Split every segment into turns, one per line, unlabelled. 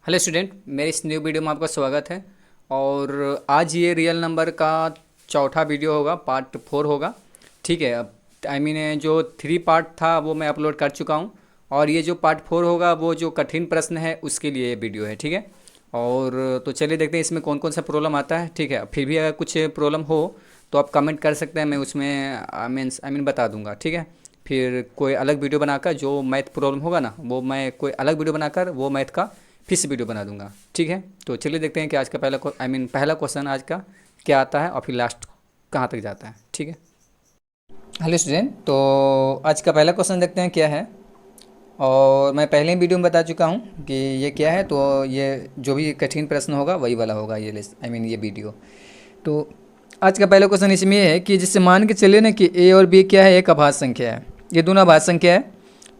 Hello student, मेरे इस new video में आपका स्वागत है। और आज ये रियल नंबर का चौथा वीडियो होगा, पार्ट 4 होगा। ठीक है। अब जो 3 पार्ट था वो मैं अपलोड कर चुका हूँ। और ये जो पार्ट 4 होगा वो जो कठिन प्रश्न है उसके लिए ये वीडियो है। ठीक है। और तो चलिए देखते हैं इसमें कौन कौन सा प्रॉब्लम आता है। ठीक है। फिर भी अगर कुछ प्रॉब्लम हो तो आप कमेंट कर सकते हैं, मैं उसमें आई मीन बता दूंगा। ठीक है। फिर कोई अलग वीडियो बनाकर जो मैथ प्रॉब्लम होगा ना, वो मैं कोई अलग वीडियो बनाकर वो मैथ का फिर से वीडियो बना दूंगा। ठीक है। तो चलिए देखते हैं कि आज का पहला क्वेश्चन आज का क्या आता है और फिर लास्ट कहाँ तक जाता है। ठीक है। हेलो स्टूडेंट, तो आज का पहला क्वेश्चन देखते हैं क्या है। और मैं पहले ही वीडियो में बता चुका हूँ कि ये क्या है, तो ये जो भी कठिन प्रश्न होगा वही वाला होगा ये ये वीडियो। तो आज का पहला क्वेश्चन इसमें ये है कि जिससे मान के चलिए ना कि ए और बी क्या है, एक अभाज्य संख्या है, ये दोनों अभाज्य संख्या है,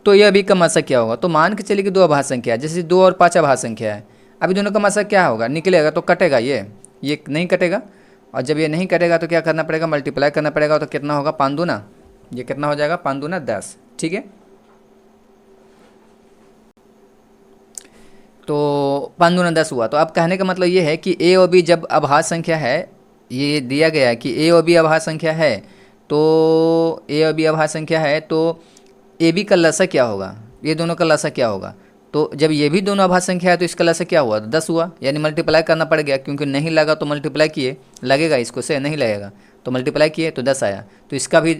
तो यह अभी का मासा क्या होगा। तो मान के चलिए कि दो अभाज्य संख्या है, जैसे 2 और 5 अभाज्य संख्या है। अभी दोनों का मासा क्या होगा, निकलेगा तो कटेगा, ये नहीं कटेगा। और जब ये नहीं कटेगा तो क्या करना पड़ेगा, मल्टीप्लाई करना पड़ेगा। तो कितना होगा, 5 दूना, ये कितना हो जाएगा, 5 दूना 10। ठीक है। तो 5 दूना 10 हुआ। तो अब कहने का मतलब ये है कि ए और बी जब अभाज्य संख्या है, ये दिया गया है कि ए और बी अभाज्य संख्या है, तो ए और बी अभाज्य संख्या है तो ए बी का लसा क्या होगा, ये दोनों का लसा क्या होगा। तो जब ये भी दोनों अभाज्य संख्या है तो इसका लसा क्या हुआ, 10 हुआ। यानी मल्टीप्लाई करना पड़ गया, क्योंकि नहीं लगा तो मल्टीप्लाई किए, लगेगा इसको से, नहीं लगेगा तो मल्टीप्लाई किए तो 10 आया। तो इसका भी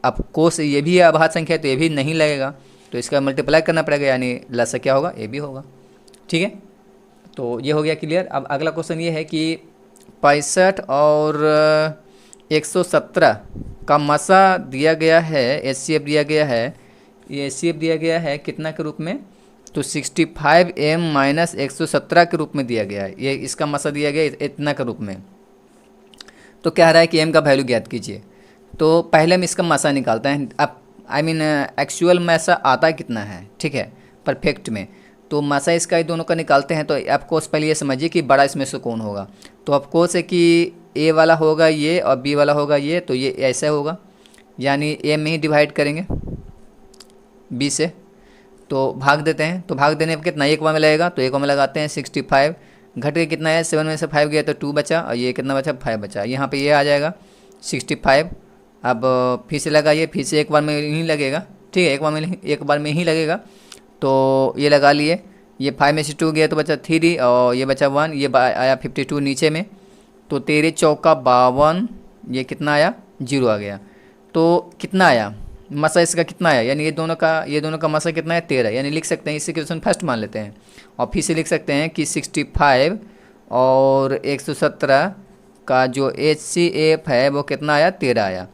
अब कोस ये भी है अभाज्य संख्या है तो ये भी नहीं लगेगा, तो इसका मल्टीप्लाई करना पड़ेगा, यानी लसा क्या होगा, ए बी होगा। ठीक है। तो ये हो गया क्लियर। अब अगला क्वेश्चन ये है कि 65 और 117 का मसा दिया गया है, एचसीएफ दिया गया है। ये एचसीएफ दिया गया है कितना के रूप में, तो 65m माइनस 117 के रूप में दिया गया है। ये इसका मसा दिया गया इतना के रूप में। तो कह रहा है कि m का वैल्यू ज्ञात कीजिए। तो पहले हम इसका मसा निकालते हैं। अब एक्चुअल मसा आता कितना है, ठीक है, परफेक्ट में। तो मसा इसका ही दोनों का निकालते हैं। तो ऑफकोर्स पहले ये समझिए कि बड़ा इसमें से कौन होगा। तो ऑफकोर्स है कि ए वाला होगा ये और बी वाला होगा ये, तो ये ऐसा होगा, यानी ए में ही डिवाइड करेंगे बी से। तो भाग देते हैं, तो भाग देने पर कितना, एक में लगेगा, तो एक में लगाते हैं 65, घट के कितना है, 7 में से 5 गया तो 2 बचा, और ये कितना बचा, 5 बचा। यहाँ पे ये आ जाएगा 65। अब फिर से लगाइए, फिर से एक बार में ही लगेगा, ठीक है, एक बार में ही लगेगा। तो ये लगा लिए, ये 5 में से 2 गया तो बचा 3, और ये बचा 1, ये आया 52 नीचे में। तो 13 चौका 52, ये कितना आया, 0 आ गया। तो कितना आया मसा इसका, कितना आया, यानी ये दोनों का मसा कितना है, 13। यानी लिख सकते हैं, इसी क्वेश्चन फर्स्ट मान लेते हैं, और फिर से लिख सकते हैं कि 65 और 117 का जो HCF है वो कितना आया, 13 आया।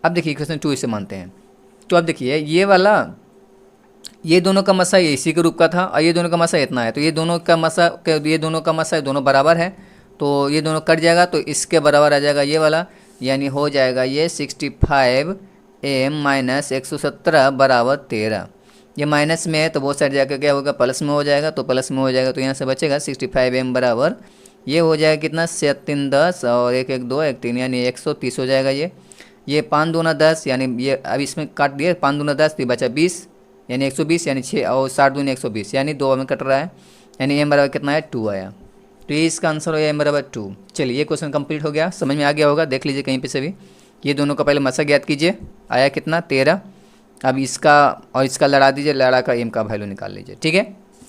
अब देखिए क्वेश्चन 2 इसे मानते हैं। तो अब देखिए ये दोनों का मसा इसी के रूप का था, और ये दोनों का मसा इतना है। तो ये दोनों का मसा दोनों बराबर है, तो ये दोनों कट जाएगा, तो इसके बराबर आ जाएगा ये वाला, यानी हो जाएगा ये 65m माइनस 117 बराबर 13। ये माइनस में है तो बहुत साइड जाकर क्या होगा, प्लस में हो जाएगा, तो प्लस में हो जाएगा, तो यहाँ से बचेगा 65m बराबर, ये हो जाएगा कितना, 7 10 और 1 1 2 1 3, यानी 130 हो जाएगा। ये 5 दूना 10, यानी ये अब इसमें काट दिए, 5 दूना 10, तो बचा 20, यानी 120, यानी 6 और 60 दूनी 120, यानी 2 में कट रहा है, यानी m बराबर कितना है, 2 आया। तो ये इसका आंसर हो गया m बराबर 2। चलिए ये क्वेश्चन कंप्लीट हो गया, समझ में आ गया होगा, देख लीजिए कहीं पे से भी। ये दोनों का पहले मसा ज्ञात कीजिए, आया कितना, 13। अब इसका और इसका लड़ा दीजिए, लड़ा का m का वैल्यू निकाल लीजिए। ठीक है,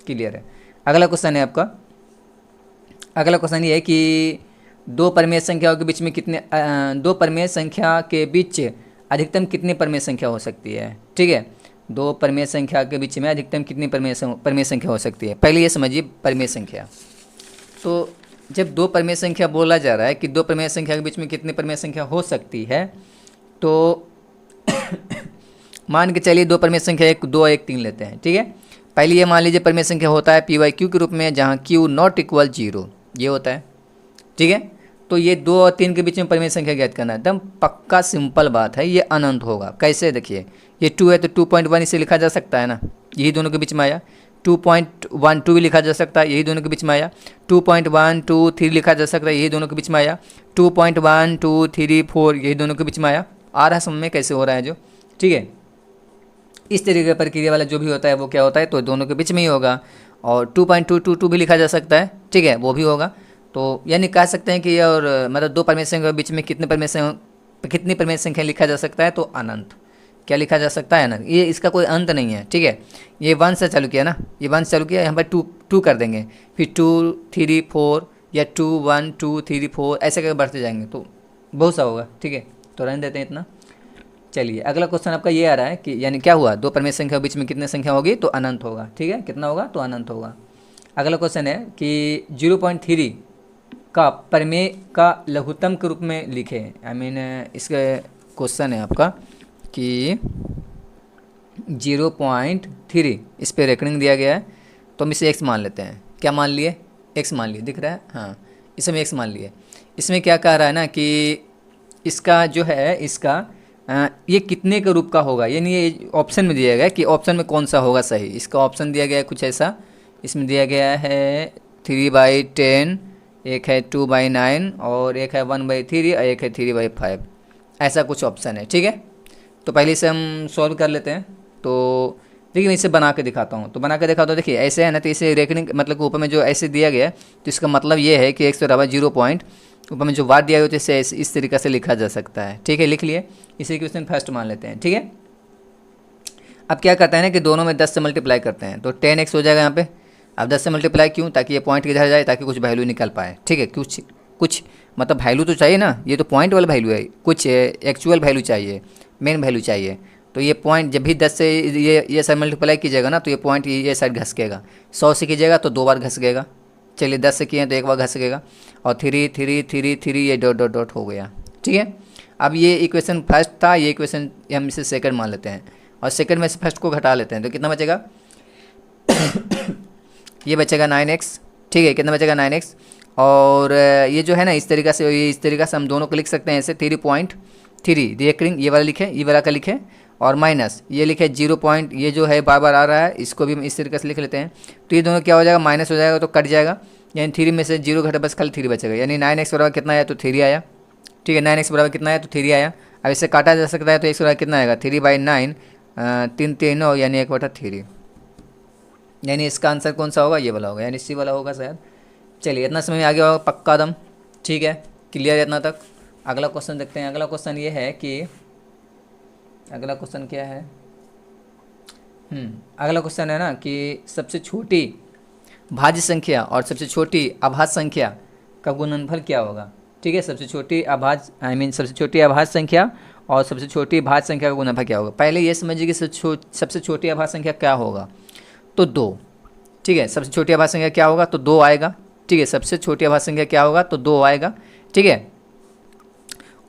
क्लियर है। अगला क्वेश्चन है आपका, अगला क्वेश्चन ये है कि दो परमेय संख्याओं के बीच में दो परमेय संख्या के बीच अधिकतम कितनी परमेय संख्या हो सकती है। ठीक है, दो परमेय संख्या के बीच में अधिकतम कितनी परमेय संख्या हो सकती है। पहले ये समझिए परमेय संख्या। तो जब दो परमेय संख्या बोला जा रहा है कि दो परमेय संख्या के बीच में कितनी परमेय संख्या हो सकती है, तो मान के चलिए दो परमेय संख्या 1 2 1 3 लेते हैं। ठीक है, पहले ये मान लीजिए परमेय संख्या होता है PYQ के रूप में, जहाँ Q नॉट इक्वल 0 ये होता है। ठीक है, तो ये 2 और 3 के बीच में परमेय संख्या ज्ञात करना है, एकदम पक्का सिंपल बात है। ये अनंत होगा, कैसे, देखिए ये 2 है तो 2.1 इसे लिखा जा सकता है ना, यही दोनों के बीच में आया। 2.12 भी लिखा जा सकता है, यही दोनों के बीच में आया। 2.123 लिखा जा सकता है, यही दोनों के बीच में आया। 2.1234 यही दोनों के बीच में आया। आ रहा है समझ में कैसे हो रहा है जो। ठीक है, इस तरीके की प्रक्रिया वाला जो भी होता है वो क्या होता है, तो दोनों के बीच में ही होगा। और 2.222 भी लिखा जा सकता है, ठीक है, वो भी होगा। तो यानी कह सकते हैं कि ये और मतलब दो परमेय संख्या के बीच में कितनी परमेय संख्या लिखा जा सकता है, तो अनंत। क्या लिखा जा सकता है? अनंत। ये इसका कोई अंत नहीं है, ठीक है। ये 1 से चालू किया ना, ये 1 से चालू किया, यहाँ पर 2 कर देंगे, फिर 2 3 4 या 2 1 2 3 4 ऐसे करके बढ़ते जाएंगे, तो बहुत सा होगा, ठीक है। तो रहने देते हैं इतना। चलिए अगला क्वेश्चन आपका ये आ रहा है कि यानी क्या हुआ, दो परमेय संख्या के बीच में कितनी संख्या होगी, तो अनंत होगा, ठीक है। कितना होगा, तो अनंत होगा। अगला क्वेश्चन है कि 0.3 का परमेय का लघुत्तम के रूप में लिखे। इसका क्वेश्चन है आपका कि 0.3 इस पे रेकनिंग दिया गया है, तो हम इसे x मान लेते हैं। क्या मान लिए? x मान लिए, दिख रहा है, हाँ, इसे हम x मान लिए। इसमें क्या कह रहा है ना कि इसका जो है इसका ये कितने के रूप का होगा, यानी ये ऑप्शन में दिया गया है कि ऑप्शन में कौन सा होगा सही। इसका ऑप्शन दिया गया है कुछ ऐसा, इसमें दिया गया है 3/10, एक है 2/9 और एक है 1/3 और एक है 3/5, ऐसा कुछ ऑप्शन है, ठीक है। तो पहले इसे हम सॉल्व कर लेते हैं। तो देखिए मैं इसे बना के दिखाता हूँ, तो बना के दिखाता हूँ। देखिए ऐसे है ना, तो इसे रेकनिंग मतलब ऊपर में जो ऐसे दिया गया है, तो इसका मतलब ये है कि 0 पॉइंट ऊपर में जो वाट दिया गया, तो इसे इस तरीके से लिखा जा सकता है, ठीक है। लिख लिए, इसे क्वेश्चन फर्स्ट मान लेते हैं, ठीक है। अब क्या करते हैं ना कि दोनों में 10 से मल्टीप्लाई करते हैं, तो 10x हो जाएगा यहाँ पे। अब 10 से मल्टीप्लाई क्यों? ताकि ये पॉइंट किधर जाए, ताकि कुछ वैल्यू निकल पाए, ठीक है। कुछ मतलब वैल्यू तो चाहिए ना, ये तो पॉइंट वाला वैल्यू है, कुछ एक्चुअल वैल्यू चाहिए, मेन वैल्यू चाहिए। तो ये पॉइंट जब भी 10 से ये साइड मल्टीप्लाई कीजिएगा ना, तो ये पॉइंट ये साइड घसकेगा। 100 से कीजिएगा तो 2 बार घसकेगा। चलिए 10 से किए तो 1 बार घसकेगा, और 3 3 3 3 ये डॉट डॉट डॉट हो गया, ठीक है। अब ये इक्वेशन फर्स्ट था, ये इक्वेशन हम इसे सेकंड मान लेते हैं, और सेकंड में से फर्स्ट को घटा लेते हैं, तो कितना बचेगा? ये बचेगा 9x, ठीक है। कितना बचेगा? 9x। और ये जो है ना इस तरीक़ा से हम दोनों को लिख सकते हैं ऐसे 3.3 रेकरिंग, ये वाला लिखे, ये वाला का लिखे, और माइनस ये लिखे 0 पॉइंट, ये जो है बार बार आ रहा है, इसको भी हम इस तरीके से लिख लेते हैं। तो ये दोनों क्या हो जाएगा? माइनस हो जाएगा, तो कट जाएगा, यानी 3 में से 0 घटा, बस खाली 3 बचेगा। यानी 9x बराबर कितना आया? तो 3 आया, ठीक है। 9x बराबर कितना आया? तो 3 आया। अब इसे काटा जा सकता है, तो x बराबर कितना आएगा? 3/9, 3 3 9, यानी 1/3। यानी इसका आंसर कौन सा होगा? ये वाला होगा, यानी सी वाला होगा शायद। चलिए इतना समय में आ गया होगा पक्का दम, ठीक है, क्लियर है इतना तक। अगला क्वेश्चन देखते हैं। अगला क्वेश्चन ये है कि अगला क्वेश्चन क्या है? अगला क्वेश्चन है ना कि सबसे छोटी भाज्य संख्या और सबसे छोटी अभाज्य संख्या का गुणनफल क्या होगा, ठीक है। सबसे छोटी सबसे छोटी अभाज्य संख्या और सबसे छोटी भाज्य संख्या का गुणनफल क्या होगा। पहले ये समझिए कि सबसे छोटी अभाज्य संख्या क्या होगा, तो 2, ठीक है। सबसे छोटी अभाज्य संख्या क्या होगा? तो 2 आएगा, ठीक है। सबसे छोटी अभाज्य संख्या क्या होगा? तो 2 आएगा, ठीक है।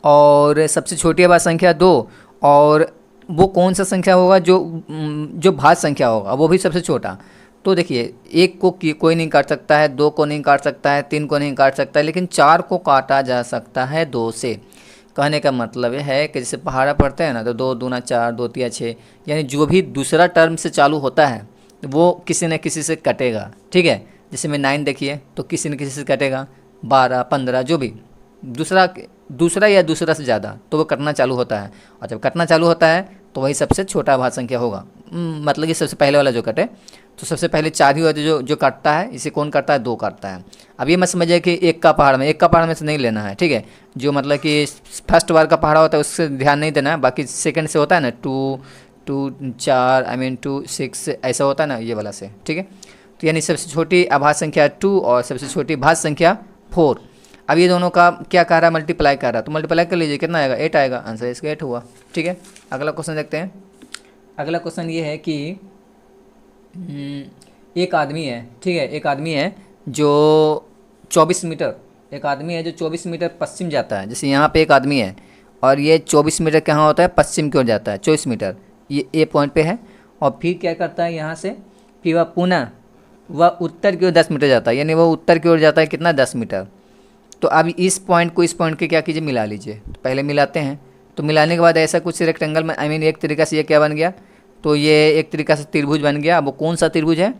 और सबसे छोटी अभाज्य संख्या 2, और वो कौन सा संख्या होगा जो भाज्य संख्या होगा, वो भी सबसे छोटा। तो देखिए 1 को कोई नहीं काट सकता है, 2 को नहीं काट सकता है, 3 को नहीं काट सकता है, लेकिन 4 को काटा जा सकता है 2 से। कहने का मतलब ये है कि जैसे पहाड़ा पढ़ते हैं ना, तो 2 दूना 4, 2 तिया 6, यानी जो भी दूसरा टर्म से चालू होता है वो किसी न किसी से कटेगा, ठीक है। जैसे में 9 देखिए, तो किसी न किसी से कटेगा, 12 15 जो भी दूसरा या दूसरा से ज़्यादा, तो वो कटना चालू होता है। और जब कटना चालू होता है तो वही सबसे छोटा भाज्य संख्या होगा। मतलब कि सबसे पहले वाला जो कटे, तो सबसे पहले 4 ही होते जो काटता है, इसे कौन काटता है? 2 काटता है। अब ये मत समझिए कि एक का पहाड़ में से नहीं लेना है, ठीक है। जो मतलब कि फर्स्ट बार का पहाड़ा होता है उससे ध्यान नहीं देना है, बाकी सेकंड से होता है ना 2 2 4 2 6 ऐसा होता है ना, ये वाला से, ठीक है। तो यानी सबसे छोटी अभाज्य संख्या 2 और सबसे छोटी भाज्य संख्या 4। अब ये दोनों का क्या कर रहा है? मल्टीप्लाई कर रहा है, तो मल्टीप्लाई कर लीजिए, कितना आएगा? 8 आएगा, आंसर इसका 8 हुआ, ठीक है। अगला क्वेश्चन देखते हैं। अगला क्वेश्चन ये है कि एक आदमी है, ठीक है, एक आदमी है जो 24 मीटर पश्चिम जाता है। जैसे यहाँ पे एक आदमी है और ये 24 मीटर कहाँ होता है? पश्चिम की ओर जाता है, 24 मीटर ये ए पॉइंट पे है। और फिर क्या करता है यहाँ से, फिर वह पुनः उत्तर की ओर 10 मीटर जाता है, यानी वो उत्तर की ओर जाता है कितना? 10 मीटर। तो अब इस पॉइंट को इस पॉइंट के क्या कीजिए? मिला लीजिए। तो पहले मिलाते हैं, तो मिलाने के बाद ऐसा कुछ रेक्टेंगल में एक तरीक़ा से ये क्या बन गया? तो ये एक तरीक़ा से त्रिभुज बन गया। अब वो कौन सा त्रिभुज है?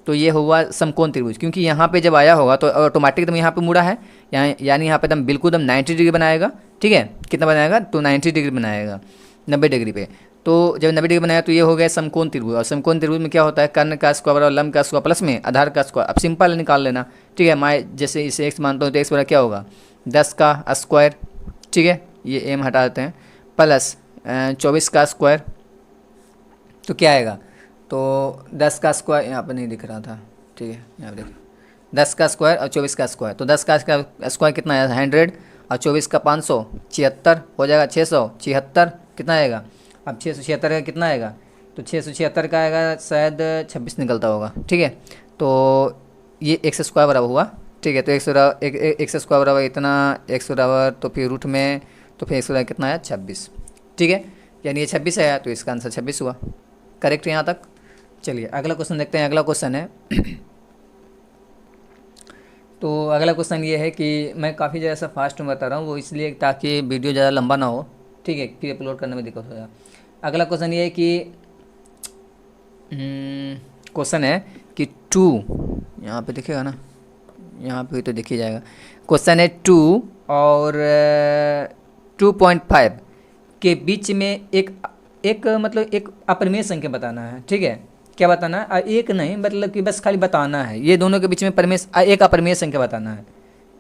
तो ये हुआ समकोण त्रिभुज, क्योंकि यहाँ पे जब आया होगा तो ऑटोमेटिक एकदम यहाँ पे मुड़ा है, यानी यहाँ पे एकदम बिल्कुल एकदम 90 डिग्री बनाएगा, ठीक है। कितना बनाएगा? तो 90 डिग्री बनाएगा, 90 डिग्री पे। तो जब 90 डिग्री बनाया तो ये हो गया समकोण त्रिभुज, और समकोण त्रिभुज में क्या होता है, कर्ण का स्क्वायर और लंब का स्क्वायर प्लस में आधार का स्क्वायर। अब सिंपल निकाल लेना, ठीक है। मैं जैसे इसे x मानता हूँ तो x बराबर क्या होगा, 10 का स्क्वायर, ठीक है, ये m हटा देते हैं, प्लस 24 का स्क्वायर, तो क्या आएगा, तो 10 का स्क्वायर यहाँ पर नहीं दिख रहा था, ठीक है, यहाँ पर देखिए 10 का स्क्वायर और 24 का स्क्वायर, तो 10 का स्क्वायर कितना आया 100, और 24 का 500, 76 हो जाएगा, 676 कितना आएगा। अब 676 का कितना आएगा, तो 676 का आएगा शायद 26 निकलता होगा, ठीक है। तो ये एक्स स्क्वायर बराबर हुआ, ठीक है। तो एक्स स्क्वायर बराबर इतना, एक्स बराबर तो फिर रूट में, तो फिर एक्स बराबर कितना आया 26, ठीक है, यानी ये 26 आया, तो इसका आंसर 26 हुआ। करेक्ट यहाँ तक। चलिए अगला क्वेश्चन देखते हैं। अगला क्वेश्चन है तो अगला क्वेश्चन ये है कि मैं काफ़ी ज़्यादा सा फास्ट में बता रहा हूँ, वो इसलिए ताकि वीडियो ज़्यादा लंबा ना हो, ठीक है, फिर अपलोड करने में दिक्कत हो जाए। अगला क्वेश्चन ये है कि क्वेश्चन है कि 2, यहाँ पे दिखेगा ना, यहाँ पे तो दिख ही जाएगा। क्वेश्चन है 2 और 2.5 के बीच में एक मतलब एक अपरिमेय संख्या बताना है, ठीक है। क्या बताना है, एक नहीं, मतलब कि बस खाली बताना है, ये दोनों के बीच में एक अपरिमेय संख्या बताना है,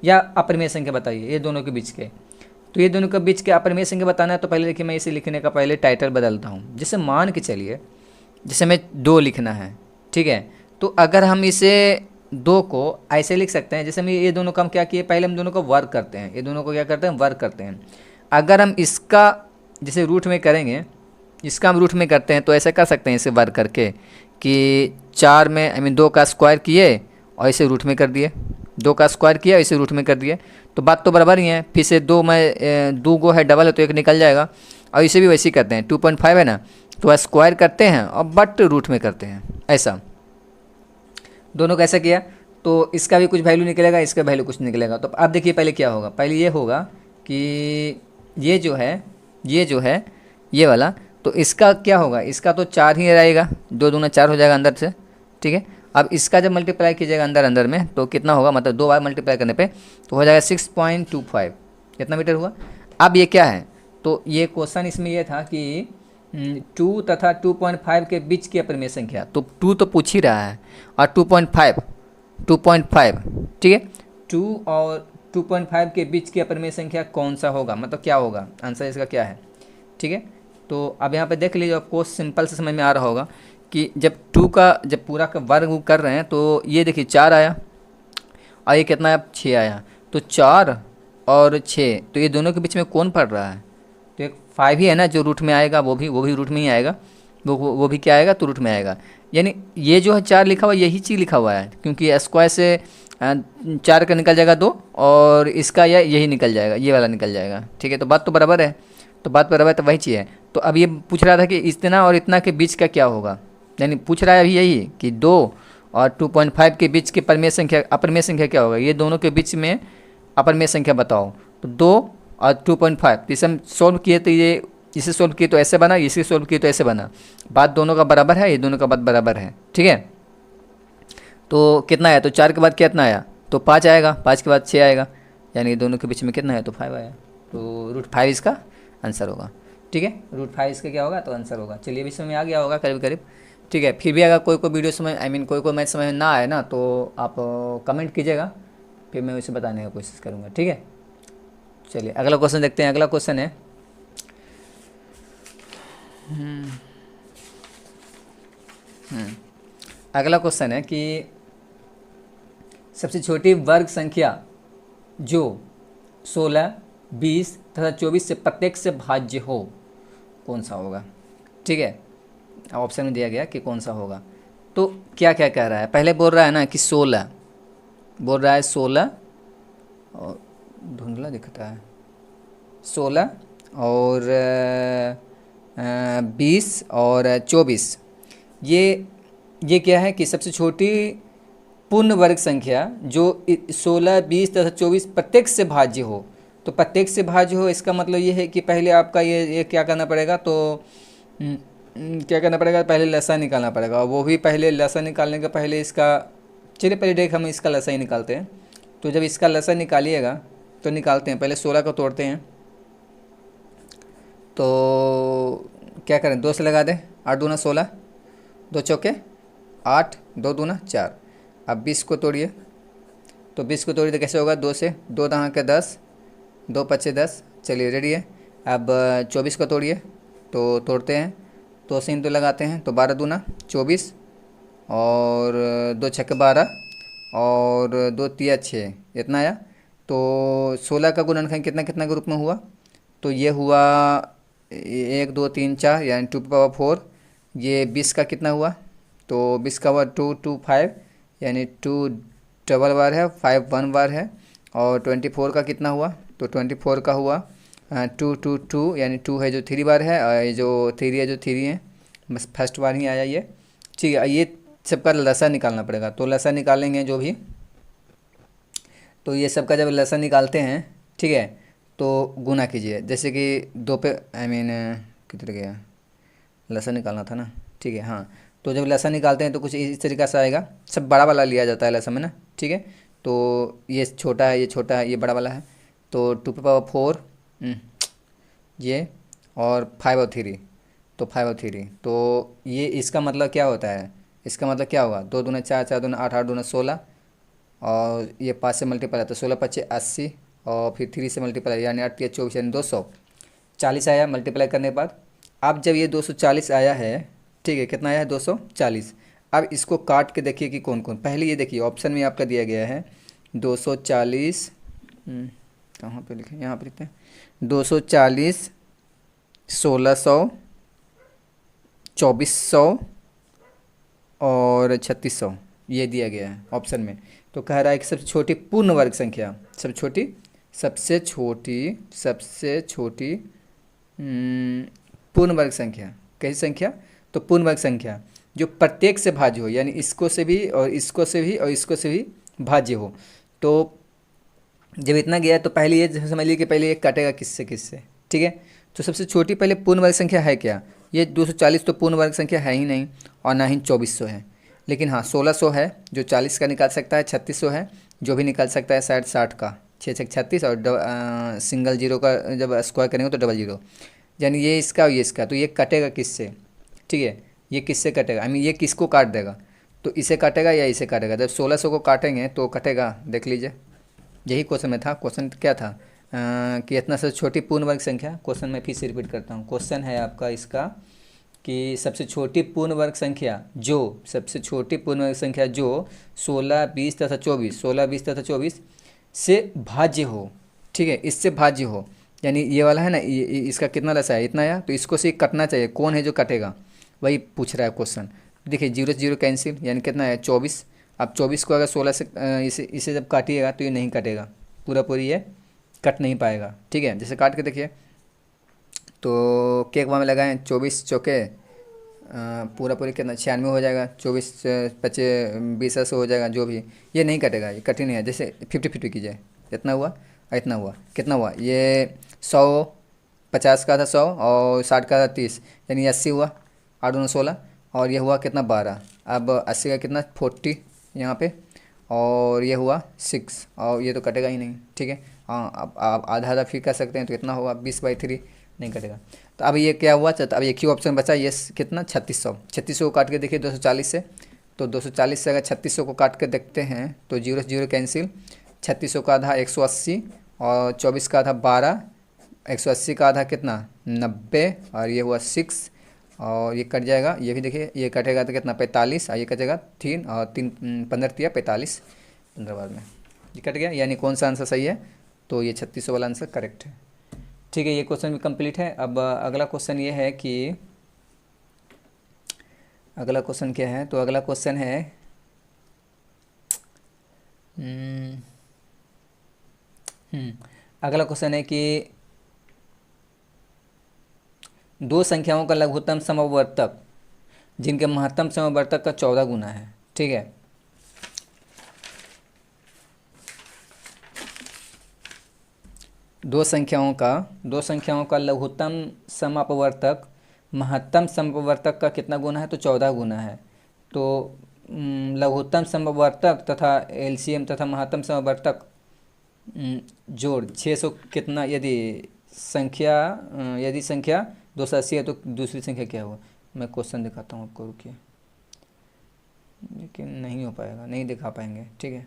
या अपरिमेय संख्या बताइए ये दोनों के बीच के। तो ये दोनों के बीच के अपरिमेय संख्या बताना है, तो पहले देखिए मैं इसे लिखने का पहले टाइटल बदलता हूँ। जैसे मान के चलिए, जैसे मैं 2 लिखना है, ठीक है, तो अगर हम इसे 2 को ऐसे लिख सकते हैं, जैसे हम ये दोनों का हम क्या किए, पहले हम दोनों को वर्क करते हैं, ये दोनों को क्या करते हैं, वर्क करते हैं। अगर हम इसका जैसे रूट में करेंगे, इसका हम रूट में करते हैं, तो ऐसे कर सकते हैं इसे वर्क करके कि 4 में 2 का स्क्वायर किए और इसे रूट में कर दिए, 2 का स्क्वायर किया इसे रूट में कर दिए, तो बात तो बराबर ही है। फिर से 2 में 2 गो है डबल है तो एक निकल जाएगा, और इसे भी वैसे ही करते हैं, 2.5 है ना, तो स्क्वायर करते हैं और बट रूट में करते हैं, ऐसा दोनों का ऐसा किया, तो इसका भी कुछ वैल्यू निकलेगा, इसका वैल्यू कुछ निकलेगा। तो अब देखिए पहले क्या होगा, पहले ये होगा कि ये जो है ये वाला, तो इसका क्या होगा, इसका तो 4 ही रहेगा, 2 दूना 4 हो जाएगा अंदर से, ठीक है। अब इसका जब मल्टीप्लाई कीजिएगा अंदर में तो कितना होगा, मतलब 2 बार मल्टीप्लाई करने पे तो हो जाएगा 6.25, कितना मीटर हुआ। अब ये क्या है, तो ये क्वेश्चन इसमें ये था कि 2 तथा 2.5 के बीच की अपरिमेय संख्या, तो 2 तो पूछ ही रहा है, और 2.5, ठीक है, 2 और 2.5 के बीच की अपरिमेय संख्या कौन सा होगा, मतलब क्या होगा, आंसर इसका क्या है, ठीक है। तो अब यहाँ पे देख लीजिए, आपको सिंपल से समझ में आ रहा होगा कि जब 2 का जब पूरा का वर्ग कर रहे हैं, तो ये देखिए 4 आया और ये कितना आया 6 आया, तो 4 और 6, तो ये दोनों के बीच में कौन पड़ रहा है, तो एक 5 ही है ना जो रूट में आएगा, वो भी रूट में ही आएगा, वो भी क्या आएगा, तो रूट में आएगा। यानी ये जो है 4 लिखा हुआ यही चीज़ लिखा हुआ है, क्योंकि स्क्वायर से 4 का निकल जाएगा 2, और इसका यही निकल जाएगा, ये वाला निकल जाएगा, ठीक है। तो बात तो बराबर है, तो बात बराबर है, तो वही चीज़ है। तो अब ये पूछ रहा था कि इतना और इतना के बीच का क्या होगा, यानी पूछ रहा है अभी यही कि 2 और 2.5 के बीच की अपरिमेय संख्या क्या होगा, ये दोनों के बीच में अपरिमेय संख्या बताओ। तो 2 और 2.5, इसे हम सोल्व किए तो ये इसे सोल्व किए तो ऐसे बना, इसे सोल्व किए तो ऐसे बना, बात दोनों का बराबर है, ये दोनों का बात बराबर है, ठीक है। तो कितना आया, तो 4 के बाद कितना आया, तो 5 आएगा, 5 के बाद 6 आएगा, यानी दोनों के बीच में कितना है, तो 5 आया, तो √5 इसका आंसर होगा, ठीक है। √5 इसका क्या होगा, तो आंसर होगा। चलिए अभी समझ में आ गया होगा करीब करीब, ठीक है। फिर भी अगर कोई वीडियो समझ कोई मैथ समझ ना आए ना, तो आप कमेंट कीजिएगा, फिर मैं उसे बताने की कोशिश करूँगा, ठीक है। चलिए अगला क्वेश्चन देखते हैं। अगला क्वेश्चन है अगला क्वेश्चन है कि सबसे छोटी वर्ग संख्या जो 16, 20 तथा 24 से प्रत्येक से भाज्य हो कौन सा होगा, ठीक है। ऑप्शन में दिया गया कि कौन सा होगा, तो क्या क्या कह रहा है, पहले बोल रहा है ना कि 16 बोल रहा है, 16 और धुंधला दिखता है, 16 और 20 और 24, ये क्या है कि सबसे छोटी पूर्ण वर्ग संख्या जो 16, 20 तथा 24 प्रत्येक से भाज्य हो। तो प्रत्येक से भाज्य हो इसका मतलब ये है कि पहले आपका ये क्या करना पड़ेगा, तो क्या करना पड़ेगा, पहले लसा निकालना पड़ेगा, और वो भी पहले लसा निकालने के पहले इसका, चलिए पहले देख हम इसका लसा ही निकालते हैं। तो जब इसका लसा निकालिएगा तो निकालते हैं, पहले 16 को तोड़ते हैं, तो क्या करें, 2 से लगा दें, 8 दूना 16, 2 चौके 8, 2 दूना 4। अब 20 को तोड़िए, तो 20 को तोड़िए तो कैसे होगा, 2 से, 2 दहा के 10, 2 पच्चे 10। चलिए रेडी है। अब 24 को तोड़िए, तो तोड़ते हैं, तो सीन तो लगाते हैं, तो 12 दूना 24, और 2 छक्के 12, और 2 तिया 6, इतना आया। तो 16 का गुणनखंड कितना कितना के रूप में हुआ, तो ये हुआ 1 2 3 4, यानी 2 पावर 4। ये 20 का कितना हुआ, तो 20 का हुआ 2 2 5, यानी 2 डबल बार है, 5 1 बार है। और 24 का कितना हुआ, तो 24 का हुआ 2 2 2, यानी 2 है जो 3 बार है, और ये जो 3 है जो 3 है, बस फर्स्ट बार ही आया ये। ठीक है, ये सबका लसा निकालना पड़ेगा, तो लसा निकालेंगे जो भी, तो ये सबका जब लसा निकालते हैं, ठीक है, तो गुना कीजिए। जैसे कि 2 पे कितने गया, लसा निकालना था ना, ठीक है हाँ। तो जब लसा निकालते हैं तो कुछ इस तरीक़ा से आएगा, सब बड़ा वाला लिया जाता है लसा में ना, ठीक है। तो ये छोटा है, ये छोटा है, ये बड़ा वाला है, तो 2 पावर 4, ये, और 5 और 3, तो 5 और 3, तो ये इसका मतलब क्या होता है, इसका मतलब क्या होगा, 2 दूना 4, 4 दूना 8, 8 दूना 16, और ये 5 से मल्टीप्लाई तो 16 पच्चे 80, और फिर 3 से मल्टीप्लाई यानी 8 3 24, यानी 240 आया मल्टीप्लाई करने के बाद। अब जब ये 240 आया है, ठीक है, कितना आया है 240। अब इसको काट के देखिए कि कौन कौन, पहले ये देखिए ऑप्शन में आपका दिया गया है 240, कहाँ पे लिखे, यहाँ पे लिखते हैं 240, 1600, 2400 और 3600, ये दिया गया है ऑप्शन में। तो कह रहा है कि सबसे छोटी पूर्ण वर्ग संख्या, सबसे छोटी पूर्ण वर्ग संख्या, कैसी संख्या, तो पूर्ण वर्ग संख्या जो प्रत्येक से भाज्य हो, यानी इसको से भी और इसको से भी और इसको से भी भाज्य हो। तो जब इतना गया तो पहले ये समझ लीजिए कि पहले ये काटेगा किससे किससे, ठीक है। तो सबसे छोटी पहले पूर्ण वर्ग संख्या है क्या, ये 240 तो पूर्ण वर्ग संख्या है ही नहीं, और ना ही 2400 है। लेकिन हाँ 1600 है जो 40 का निकाल सकता है, 3600 है जो भी निकाल सकता है 60 का, 6 6 36, और सिंगल जीरो का जब स्क्वायर करेंगे तो डबल जीरो, यानी ये इसका और ये इसका, तो ये कटेगा किससे, ठीक है, ये किससे कटेगा, ये किसको काट देगा, तो इसे काटेगा या इसे काटेगा। जब 1600 को काटेंगे तो कटेगा, देख लीजिए, यही क्वेश्चन में था। क्वेश्चन क्या था कि इतना से छोटी पूर्ण वर्ग संख्या, क्वेश्चन में फिर से रिपीट करता हूँ, क्वेश्चन है आपका इसका कि सबसे छोटी पूर्ण वर्ग संख्या जो, सबसे छोटी पूर्ण वर्ग संख्या जो 16 20 तथा 24, 16 20 तथा 24 से भाज्य हो, ठीक है, इससे भाज्य हो, यानी ये वाला है ना, इसका कितना लसा है, इतना आया, तो इसको से कटना चाहिए, कौन है जो कटेगा, वही पूछ रहा है क्वेश्चन। देखिए 0 से 0 कैंसिल, यानी कितना है 24। अब 24 को अगर 16 से इसे जब काटिएगा तो ये नहीं कटेगा, पूरा पूरी ये कट नहीं पाएगा, ठीक है। जैसे काट के देखिए, तो केक में लगाएं 24 चौके पूरा पूरी कितना 96 हो जाएगा, 24 पच्चे 20 से हो जाएगा, जो भी, ये नहीं कटेगा, ये कठिन है। जैसे 50-50 कीजिए, इतना हुआ और इतना हुआ, कितना हुआ, ये 100, 50 का था 100 और 60 का था 30, यानी 80 हुआ, 8 दूना 16, और ये हुआ कितना 12। अब 80 का कितना 40 यहाँ पे, और ये हुआ 6, और ये तो कटेगा ही नहीं, ठीक है। हाँ अब आप आधा आधा फिर कर सकते हैं, तो कितना होगा 20/3, नहीं कटेगा। तो अब ये क्या हुआ, तो अब एक ही ऑप्शन बचा, ये कितना 3600, 3600 को काट के देखिए 240 से, तो 240 से अगर 3600 को काट के देखते हैं तो 0 से 0 कैंसिल, 3600 का आधा 180, और 24 का आधा 12, 180 का आधा कितना 90, और ये हुआ 6, और ये कट जाएगा, ये भी देखिए ये कटेगा तो कितना 45, और ये कटेगा 3, और 3 15 तिया 45, 15 बार में ये कट गया, यानी कौन सा आंसर सही है, तो ये 3600 वाला आंसर करेक्ट है, ठीक है। ये क्वेश्चन भी कंप्लीट है। अब अगला क्वेश्चन ये है कि अगला क्वेश्चन क्या है, तो अगला क्वेश्चन है अगला क्वेश्चन है कि दो संख्याओं का लघुत्तम समवर्तक जिनके महत्तम समवर्तक का 14 गुना है, ठीक है। दो संख्याओं का लघुत्तम समअपवर्तक महत्तम समअपवर्तक का कितना गुना है, तो 14 गुना है। तो लघुत्तम समअपवर्तक तथा एलसीएम तथा महत्तम समअपवर्तक जोड़ 600 कितना, यदि संख्या 280 है तो दूसरी संख्या क्या होगा। मैं क्वेश्चन दिखाता हूँ आपको, रुकिए, लेकिन नहीं हो पाएगा, नहीं दिखा पाएंगे, ठीक है,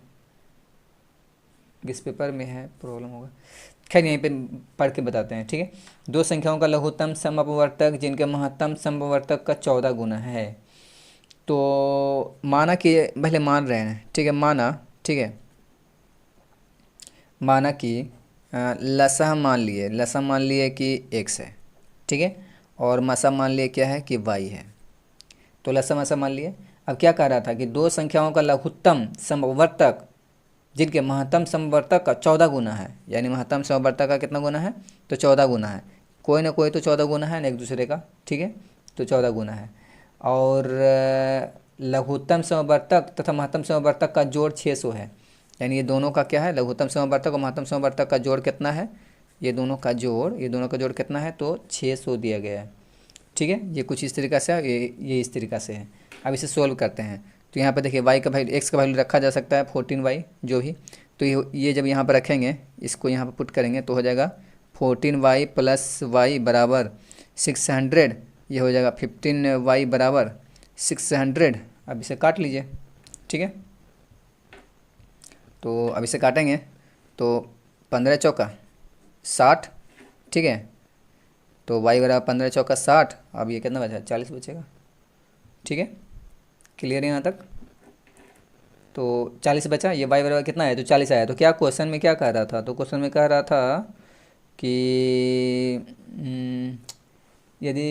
किस पेपर में है प्रॉब्लम होगा। खैर यहीं पे पढ़ के बताते हैं, ठीक है। दो संख्याओं का लघुत्तम समअपवर्तक जिनके महत्तम समअपवर्तक का 14 गुना है। तो माना कि, पहले मान रहे हैं, ठीक है, माना, ठीक है, माना कि लसाह मान लिए कि x है, ठीक है, और मसा मान लिए क्या है कि y है। तो लसा मसा मान लिए। अब क्या कह रहा था कि दो संख्याओं का लघुत्तम समवर्तक जिनके महत्तम समवर्तक का 14 गुना है, यानी महत्तम समवर्तक का कितना गुना है, तो 14 गुना है। कोई ना कोई तो 14 गुना है ना एक दूसरे का, ठीक है, तो 14 गुना है। और लघुत्तम समवर्तक तथा महत्तम समवर्तक का जोड़ 600 है, यानी ये दोनों का क्या है, लघुत्तम समवर्तक और महत्तम समवर्तक का जोड़ कितना है, ये दोनों का जोड़ कितना है, तो 600 दिया गया है, ठीक है। ये कुछ इस तरीक़ा से है, ये इस तरीक़ा से है। अब इसे सोल्व करते हैं। तो यहाँ पर देखिए y का वैल्यू, x का वैल्यू रखा जा सकता है 14y जो भी। तो ये जब यहाँ पर रखेंगे, इसको यहाँ पर पुट करेंगे तो हो जाएगा 14y प्लस y बराबर 600, ये हो जाएगा 15y बराबर 600। अब इसे काट लीजिए, ठीक है। तो अब इसे काटेंगे तो 15 चौका 60, ठीक है, तो y बराबर 15 चौका 60। अब ये कितना बचा, 40 बचेगा, ठीक है, क्लियर है यहाँ तक। तो 40 बचा, ये y बराबर कितना है, तो 40 आया। तो क्या क्वेश्चन में क्या कह रहा था, तो क्वेश्चन में कह रहा था कि यदि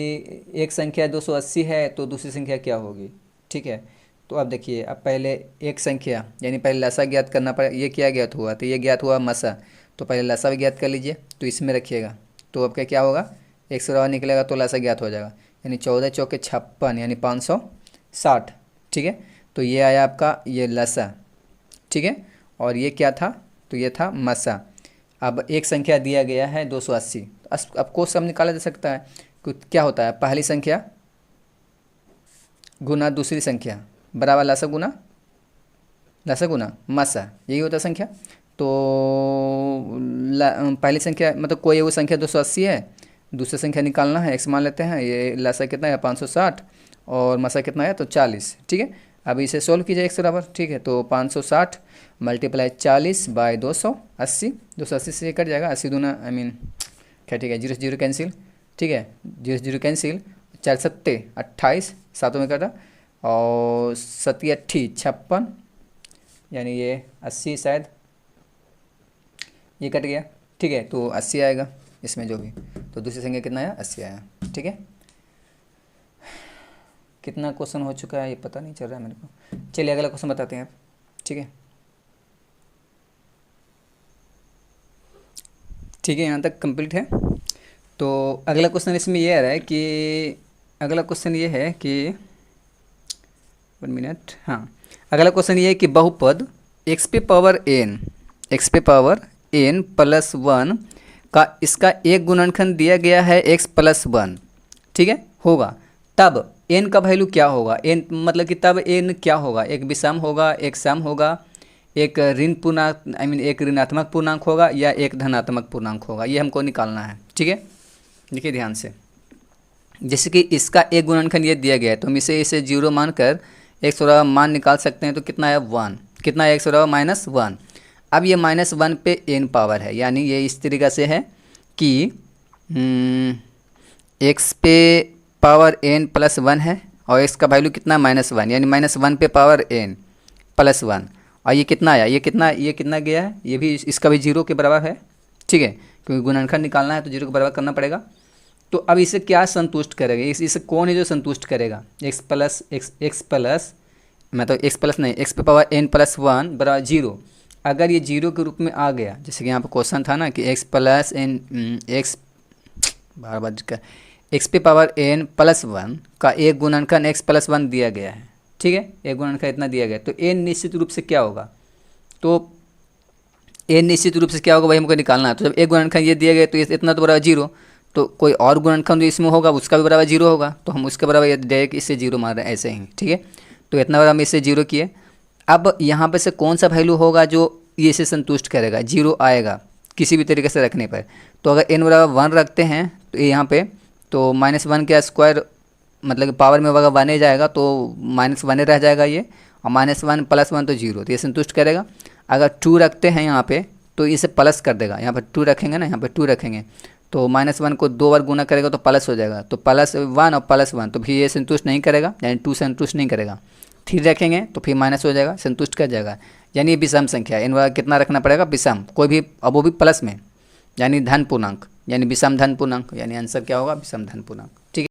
एक संख्या 280 है तो दूसरी संख्या क्या होगी, ठीक है। तो अब देखिए, अब पहले एक संख्या यानी पहले लसा ज्ञात करना पड़ेगा। ये क्या ज्ञात हुआ, तो ये ज्ञात हुआ मसा, तो पहले लसा भी ज्ञात कर लीजिए, तो इसमें रखिएगा। तो अब क्या होगा, 100 निकलेगा तो लसा ज्ञात हो जाएगा, यानी 14 चौके 56 यानी 560, ठीक है। तो ये आया आपका ये लसा, ठीक है, और ये क्या था, तो ये था मसा। अब एक संख्या दिया गया है 280, अब को सब निकाला जा सकता है। क्या होता है, पहली संख्या गुना दूसरी संख्या बराबर लसा गुना मसा, यही होता है संख्या। तो पहली संख्या मतलब कोई वो संख्या 280 है, दूसरी संख्या निकालना है, x मान लेते हैं। ये लसा कितना है 560 और मसा कितना है तो 40, ठीक है। अब इसे सोल्व कीजिए x बराबर, ठीक है। तो 560 मल्टीप्लाई 40 बाय 280, 280 से कट जाएगा, 80 दूना क्या, ठीक है, 0 0 कैंसिल, ठीक है, 0 0 कैंसिल, 4 सत्ते 28, सातों में कटा, और 7 8 56, यानी ये 80 शायद, ये कट गया, ठीक है। तो 80 आएगा इसमें जो भी, तो दूसरी संख्या कितना आया, 80 आया, ठीक है। कितना क्वेश्चन हो चुका है ये पता नहीं चल रहा है मेरे को। चलिए अगला क्वेश्चन बताते हैं आप, ठीक है, ठीक है, यहाँ तक कंप्लीट है। तो अगला क्वेश्चन इसमें ये आ रहा है कि, अगला क्वेश्चन ये है कि 1 मिनट, हाँ, अगला क्वेश्चन ये है कि बहुपद x पे पावर n प्लस 1 का इसका एक गुणनखंड दिया गया है x प्लस 1, ठीक है, होगा, तब n का वैल्यू क्या होगा। n मतलब कि तब n क्या होगा, एक विषम होगा, एक सम होगा, एक ऋण पूर्णांक एक ऋणात्मक पूर्णांक होगा, या एक धनात्मक पूर्णांक होगा, ये हमको निकालना है, ठीक है। देखिए ध्यान से, जैसे कि इसका एक गुणनखंड ये दिया गया है, तो हम इसे 0 मानकर एक सौ मान निकाल सकते हैं। तो कितना है 1, कितना है 100 माइनस 1। अब ये -1 पे n पावर है, यानी ये इस तरीक़ा से है कि x पे पावर n प्लस 1 है, और x का वैल्यू कितना -1, यानी -1 पे पावर n प्लस 1। और ये कितना आया, ये कितना गया है, ये भी इसका भी 0 के बराबर है, ठीक है, क्योंकि गुणनखंड निकालना है तो 0 के बराबर करना पड़ेगा। तो अब इसे क्या संतुष्ट करेगा, इसे कौन है जो संतुष्ट करेगा, x प्लस मतलब x प्लस नहीं, x पे पावर n प्लस 1 बराबर 0। अगर ये 0 के रूप में आ गया, जैसे कि यहाँ पर क्वेश्चन था ना कि x प्लस n x पे पावर n प्लस 1 का एक गुणनखंड x प्लस 1 दिया गया है, ठीक है, एक गुणनखंड इतना दिया गया, तो n निश्चित रूप से क्या होगा, तो n निश्चित रूप से क्या होगा वही हमको निकालना है। तो जब एक गुणनखंड ये दिया गया तो इतना तो बराबर 0, तो कोई और गुणनखंड जो इसमें होगा उसका भी बराबर 0 होगा, तो हम उसके बराबर डायरेक्ट इससे 0 मान रहे हैं ऐसे ही, ठीक है। तो इतना बराबर हम इससे 0 किए। अब यहाँ पे से कौन सा वैल्यू होगा जो ये से संतुष्ट करेगा, 0 आएगा किसी भी तरीके से रखने पर। तो अगर n बराबर 1 रखते हैं तो यहाँ पे, तो -1 का स्क्वायर मतलब कि पावर में अगर 1 ही जाएगा तो -1 ही रह जाएगा ये, और -1 + 1 तो 0, तो ये संतुष्ट करेगा। अगर 2 रखते हैं यहाँ पे तो इसे प्लस कर देगा, यहाँ पर 2 रखेंगे ना, यहाँ पर 2 रखेंगे तो -1 को 2 बार गुना करेगा तो प्लस हो जाएगा, तो +1 और +1, तो फिर ये संतुष्ट नहीं करेगा, यानी 2 संतुष्ट नहीं करेगा। 3 रखेंगे तो फिर माइनस हो जाएगा, संतुष्ट कर जाएगा। यानी ये विषम संख्या है, इनका कितना रखना पड़ेगा, विषम, कोई भी, अब वो भी प्लस में, यानी धन पूर्णांक, यानी विषम धन पूर्णांक, यानी आंसर क्या होगा, विषम धन पूर्णांक।